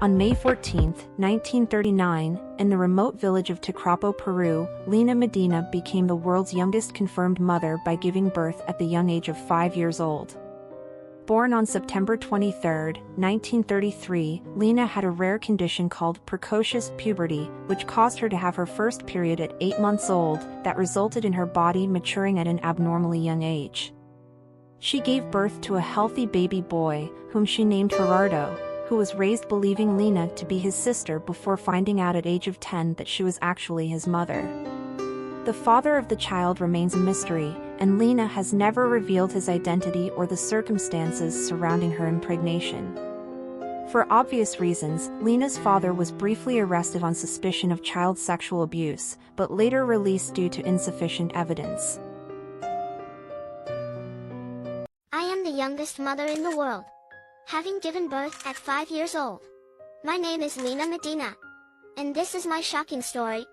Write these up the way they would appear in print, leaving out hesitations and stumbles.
On May 14, 1939, in the remote village of Tecrapo, Peru, Lina Medina became the world's youngest confirmed mother by giving birth at the young age of 5 years old. Born on September 23, 1933, Lina had a rare condition called precocious puberty, which caused her to have her first period at 8 months old, that resulted in her body maturing at an abnormally young age. She gave birth to a healthy baby boy, whom she named Gerardo, who was raised believing Lina to be his sister before finding out at age of 10 that she was actually his mother. The father of the child remains a mystery, and Lina has never revealed his identity or the circumstances surrounding her impregnation. For obvious reasons, Lina's father was briefly arrested on suspicion of child sexual abuse, but later released due to insufficient evidence. I am the youngest mother in the world, having given birth at 5 years old. My name is Lina Medina, and this is my shocking story.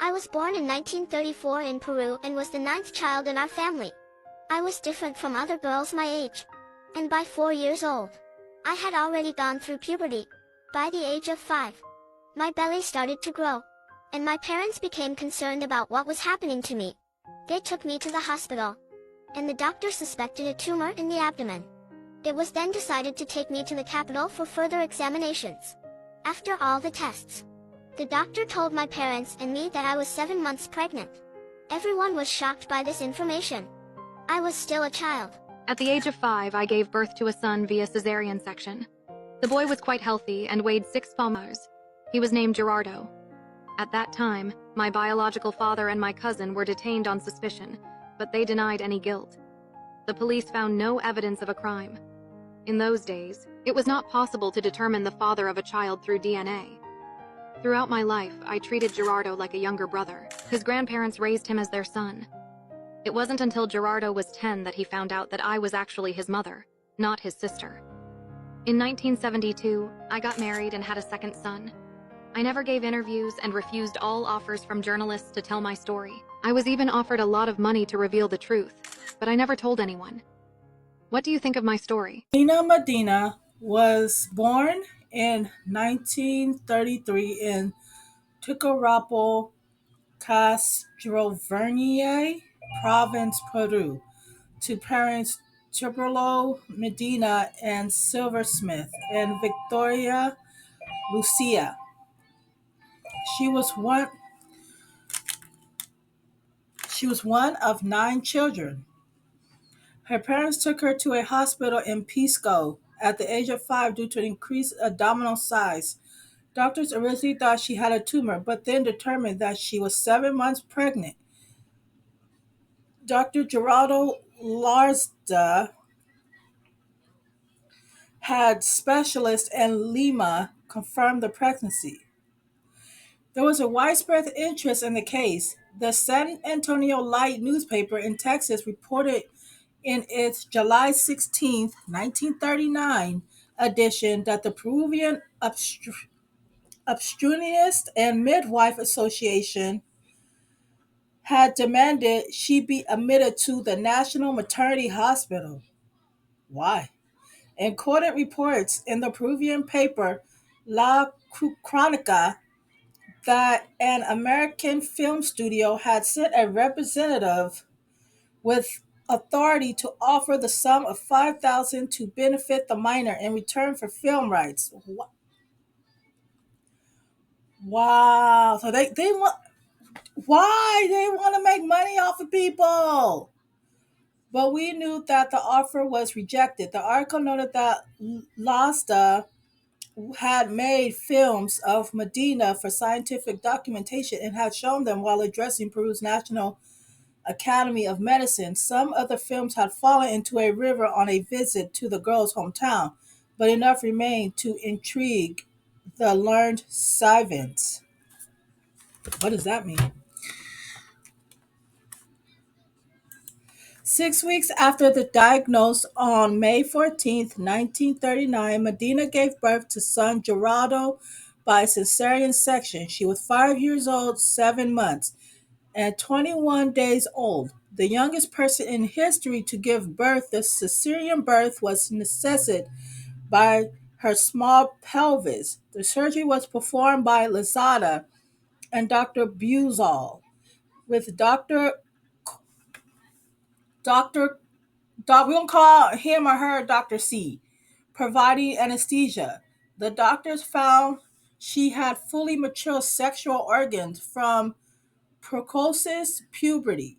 I was born in 1934 in Peru and was the 9th child in our family. I was different from other girls my age, and by 4 years old, I had already gone through puberty. By the age of 5, my belly started to grow, and my parents became concerned about what was happening to me. They took me to the hospital, and the doctor suspected a tumor in the abdomen. It was then decided to take me to the capital for further examinations. After all the tests, the doctor told my parents and me that I was 7 months pregnant. Everyone was shocked by this information. I was still a child. At the age of 5, I gave birth to a son via cesarean section. The boy was quite healthy and weighed 6 pounds. He was named Gerardo. At that time, my biological father and my cousin were detained on suspicion, but they denied any guilt. The police found no evidence of a crime. In those days, it was not possible to determine the father of a child through DNA. Throughout my life, I treated Gerardo like a younger brother. His grandparents raised him as their son. It wasn't until Gerardo was 10 that he found out that I was actually his mother, not his sister. In 1972, I got married and had a second son. I never gave interviews and refused all offers from journalists to tell my story. I was even offered a lot of money to reveal the truth, but I never told anyone. What do you think of my story? Lina Medina was born in 1933 in Tecarapo, Castrovirreyes Province, Peru, to parents Chipperlo Medina and Silversmith and Victoria Lucia. She was one she was one of 9 children. Her parents took her to a hospital in Pisco at the age of 5 due to increased abdominal size. Doctors originally thought she had a tumor, but then determined that she was 7 months pregnant. Dr. Geraldo Larzda had specialist in Lima confirm the pregnancy. There was a widespread interest in the case. The San Antonio Light newspaper in Texas reported in its July 16, 1939 edition that the Peruvian Obstetrician and Midwife Association had demanded she be admitted to the National Maternity Hospital. Why? In quoted reports in the Peruvian paper La Crónica that an American film studio had sent a representative with authority to offer the sum of 5,000 to benefit the minor in return for film rights. Wow. So they want why they want to make money off of people. But we knew that the offer was rejected. The article noted that Lasta had made films of Medina for scientific documentation and had shown them while addressing Peru's National Academy of Medicine. Some of the films had fallen into a river on a visit to the girl's hometown, but enough remained to intrigue the learned savants. What does that mean? 6 weeks after the diagnosis, on May 14th, 1939, Medina gave birth to son Gerardo by cesarean section. She was 5 years old, 7 months, and 21 days old. The youngest person in history to give birth, the cesarean birth was necessitated by her small pelvis. The surgery was performed by Lazada and Dr. Buzal, with Dr. We don't call him or her Dr. C, providing anesthesia. The doctors found she had fully mature sexual organs from precocious puberty.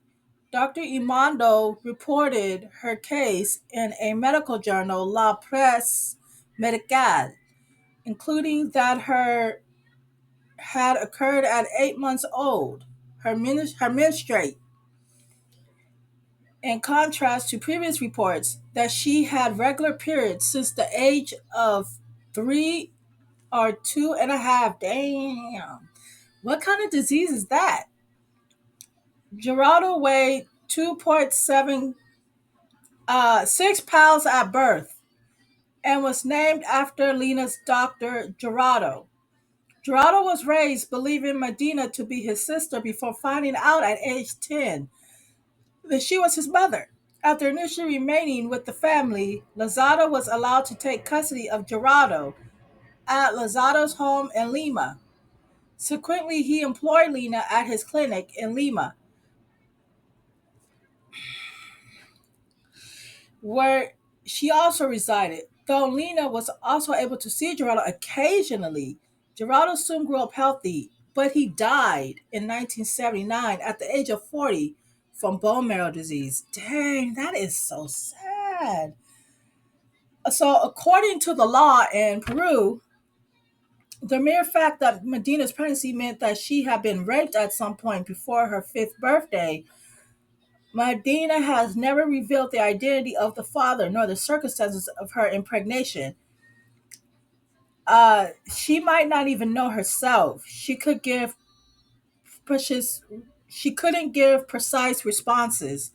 Dr. Imando reported her case in a medical journal, La Presse Médicale, including that her had occurred at 8 months old. Her menstruate, in contrast to previous reports that she had regular periods since the age of 3 or 2.5. Damn. What kind of disease is that? Geraldo weighed 2.7 6 pounds at birth and was named after Lina's doctor, Geraldo. Geraldo was raised believing Medina to be his sister before finding out at age 10 that she was his mother. After initially remaining with the family, Lozada was allowed to take custody of Geraldo at Lozada's home in Lima. Subsequently, he employed Lina at his clinic in Lima, where she also resided. Though Lina was also able to see Geraldo occasionally, Geraldo soon grew up healthy, but he died in 1979 at the age of 40 from bone marrow disease. Dang, that is so sad. So, according to the law in Peru, the mere fact that Medina's pregnancy meant that she had been raped at some point before her fifth birthday. Medina has never revealed the identity of the father nor the circumstances of her impregnation. She might not even know herself. Precious, she couldn't give precise responses.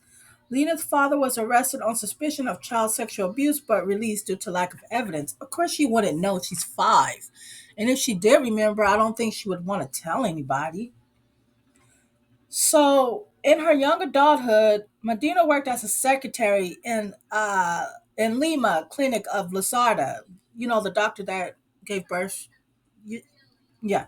Lina's father was arrested on suspicion of child sexual abuse but released due to lack of evidence. Of course, she wouldn't know. She's 5. And if she did remember, I don't think she would want to tell anybody. So, in her young adulthood, Medina worked as a secretary in Lima clinic of Lazarda. You know, the doctor that gave birth. Yeah,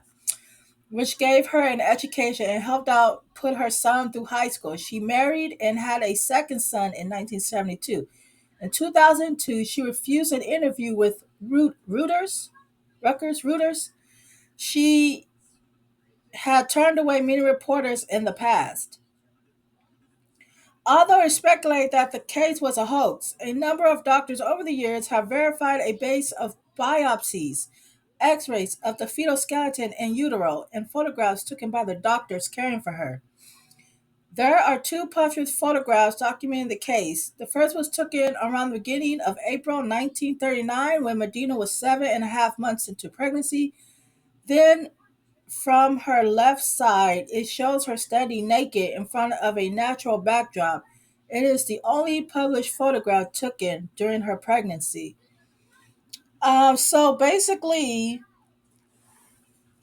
which gave her an education and helped out put her son through high school. She married and had a second son in 1972. In 2002, she refused an interview with Reuters. She had turned away many reporters in the past. Although it's speculated that the case was a hoax, a number of doctors over the years have verified a base of biopsies, x-rays of the fetal skeleton and utero, and photographs taken by the doctors caring for her. There are two published photographs documenting the case. The first was taken around the beginning of April 1939 when Medina was 7.5 months into pregnancy. Then, from her left side, it shows her standing naked in front of a natural backdrop. It is the only published photograph taken during her pregnancy. So basically,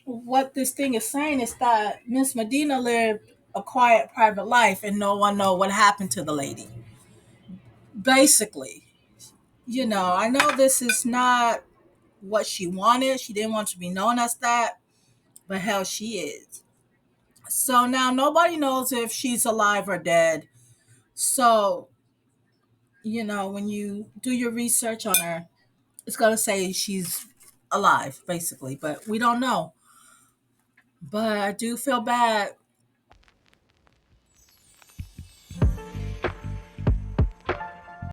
what this thing is saying is that Miss Medina lived a quiet, private life, and no one know what happened to the lady. Basically, I know this is not what she wanted. She didn't want to be known as that, but hell, she is. So now nobody knows if she's alive or dead. So, when you do your research on her, it's going to say she's alive, basically, but we don't know. But I do feel bad